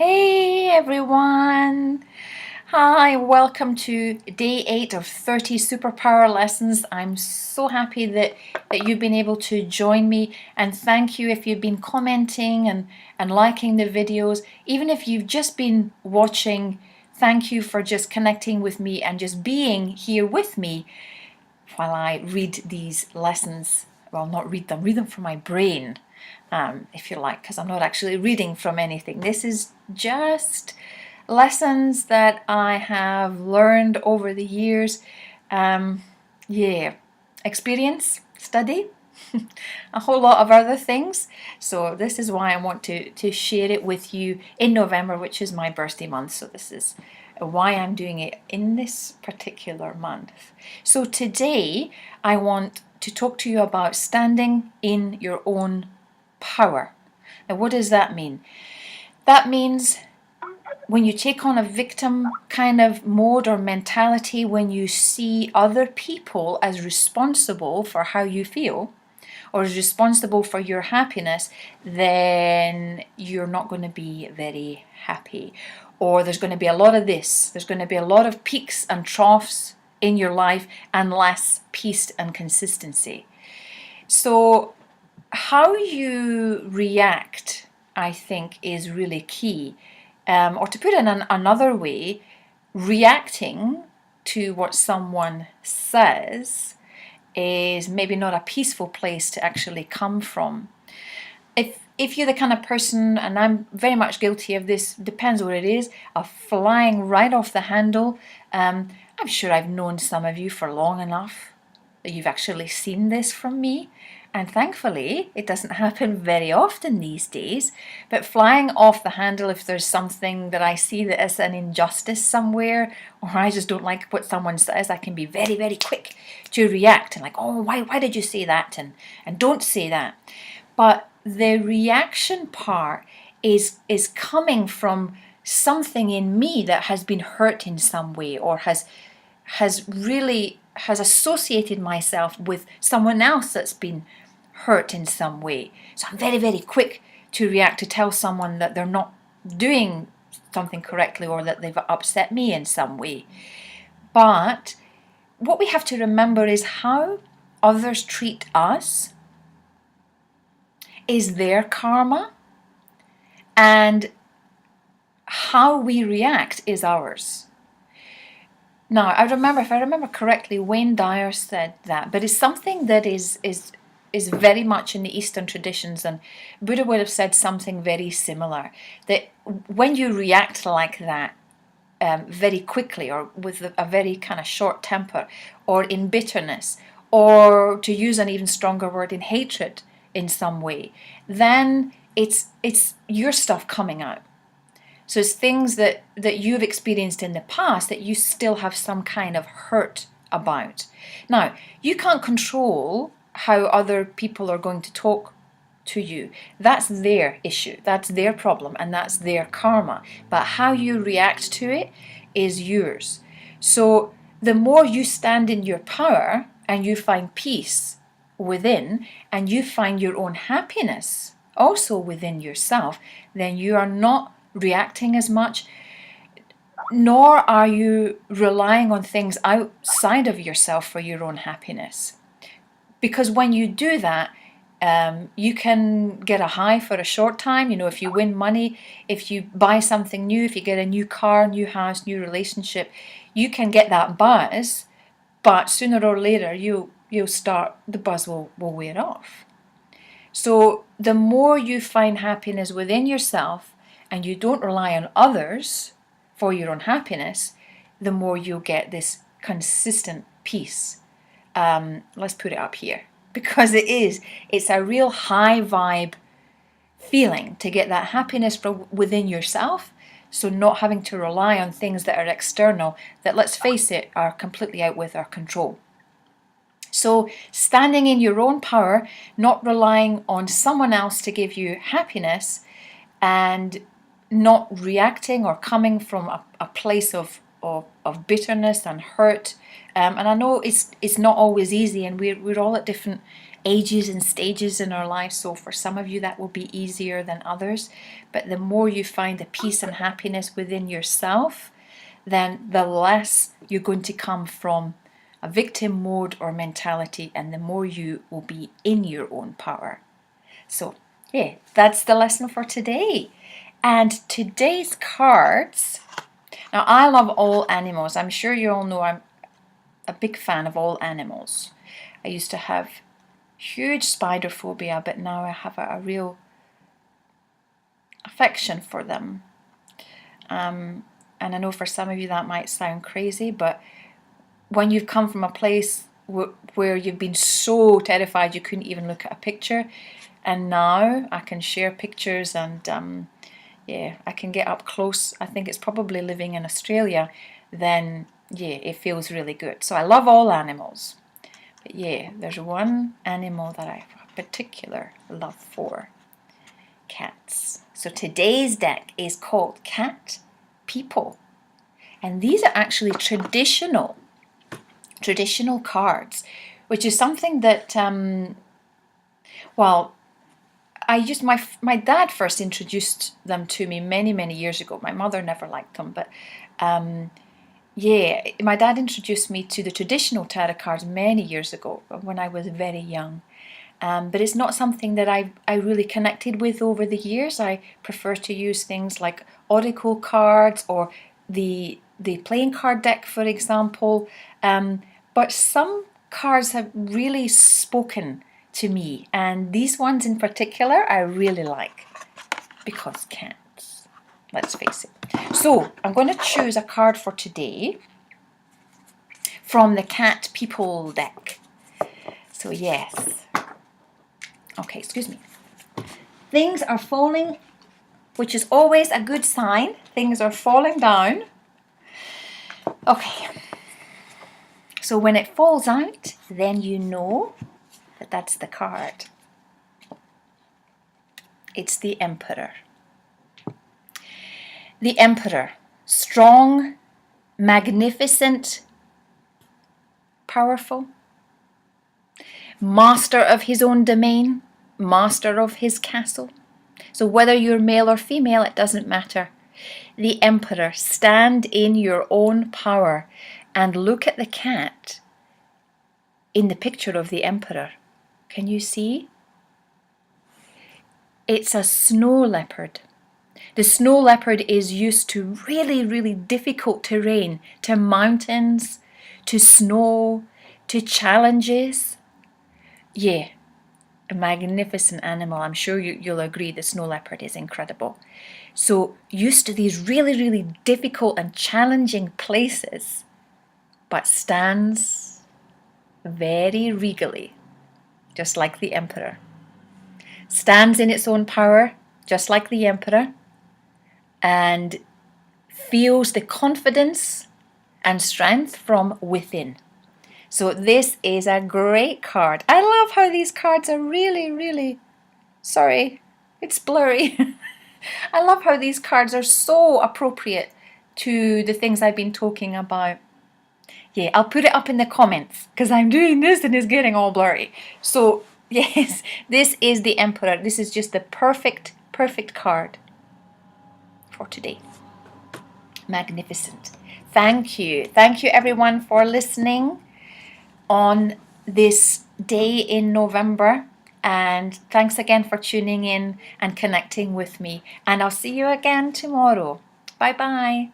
Hey everyone! Hi, welcome to day 8 of 30 superpower lessons. I'm so happy that you've been able to join me, and thank you if you've been commenting and liking the videos. Even if you've just been watching, thank you for just connecting with me and just being here with me while I read these lessons. Well, not read them from my brain, if you like, because I'm not actually reading from anything. This is just lessons that I have learned over the years. Yeah, experience, study, a whole lot of other things. So this is why I want to share it with you in November, which is my birthday month. So this is why I'm doing it in this particular month. So today I want to talk to you about standing in your own power. Now, what does that mean? That means when you take on a victim kind of mode or mentality, when you see other people as responsible for how you feel or as responsible for your happiness, then you're not going to be very happy. Or there's going to be a lot of this. There's going to be a lot of peaks and troughs in your life and less peace and consistency. So how you react, I think, is really key. Or to put it in another way, reacting to what someone says is maybe not a peaceful place to actually come from. If you're the kind of person, and I'm very much guilty of this, depends what it is, of flying right off the handle. I'm sure I've known some of you for long enough that you've actually seen this from me. And thankfully, it doesn't happen very often these days. But flying off the handle if there's something that I see that is an injustice somewhere, or I just don't like what someone says, I can be very, very quick to react and like, oh, why did you say that? And don't say that. But the reaction part is coming from something in me that has been hurt in some way, or has associated myself with someone else that's been hurt in some way. So I'm very, very quick to react, to tell someone that they're not doing something correctly or that they've upset me in some way. But what we have to remember is how others treat us is their karma, and how we react is ours. Now, if I remember correctly, Wayne Dyer said that, but it's something that is very much in the Eastern traditions, and Buddha would have said something very similar, that when you react like that, very quickly, or with a very kind of short temper, or in bitterness, or to use an even stronger word, in hatred in some way, then it's your stuff coming out. So it's things that you've experienced in the past that you still have some kind of hurt about. Now, you can't control how other people are going to talk to you. That's their issue, that's their problem, and that's their karma. But how you react to it is yours. So the more you stand in your power and you find peace within, and you find your own happiness also within yourself, then you are not reacting as much, nor are you relying on things outside of yourself for your own happiness. Because when you do that, you can get a high for a short time. You know, if you win money, if you buy something new, if you get a new car, new house, new relationship, you can get that buzz, but sooner or later the buzz will wear off. So the more you find happiness within yourself and you don't rely on others for your own happiness, the more you'll get this consistent peace. Let's put it up here, because it's a real high vibe feeling to get that happiness from within yourself. So not having to rely on things that are external, that, let's face it, are completely out with our control. So standing in your own power, not relying on someone else to give you happiness, and not reacting or coming from a place of bitterness and hurt. And I know it's not always easy, and we're all at different ages and stages in our life. So for some of you that will be easier than others, but the more you find the peace and happiness within yourself, then the less you're going to come from a victim mode or mentality, and the more you will be in your own power. So yeah, that's the lesson for today. And today's cards, now I love all animals. I'm sure you all know I'm a big fan of all animals. I used to have huge spider phobia, but now I have a real affection for them. And I know for some of you that might sound crazy, but when you've come from a place where you've been so terrified you couldn't even look at a picture, and now I can share pictures and yeah, I can get up close. I think it's probably living in Australia, then yeah, it feels really good. So I love all animals. But yeah, there's one animal that I have a particular love for. Cats. So today's deck is called Cat People. And these are actually traditional cards, which is something that, well, I used my dad first introduced them to me many years ago. My mother never liked them, but yeah, my dad introduced me to the traditional tarot cards many years ago when I was very young. But it's not something that I really connected with over the years. I prefer to use things like oracle cards or the playing card deck, for example. But some cards have really spoken to me, and these ones in particular I really like because cats, let's face it. So I'm going to choose a card for today from the Cat People deck. So yes, okay, excuse me. Things are falling, which is always a good sign. Things are falling down. Okay, so when it falls out, then you know that that's the card. It's the Emperor. The Emperor, strong, magnificent, powerful, master of his own domain, master of his castle. So whether you're male or female, it doesn't matter. The Emperor, stand in your own power and look at the cat in the picture of the Emperor. Can you see? It's a snow leopard. The snow leopard is used to really difficult terrain, to mountains, to snow, to challenges. Yeah, a magnificent animal. I'm sure you'll agree the snow leopard is incredible. So used to these really difficult and challenging places, but stands very regally, just like the Emperor. Stands in its own power, just like the Emperor, and feels the confidence and strength from within. So this is a great card. I love how these cards are really, sorry, it's blurry. I love how these cards are so appropriate to the things I've been talking about. Yeah, I'll put it up in the comments because I'm doing this and it's getting all blurry. So yes, this is the Emperor. This is just the perfect card for today. Magnificent. Thank you everyone for listening on this day in November, and thanks again for tuning in and connecting with me, and I'll see you again tomorrow. Bye bye.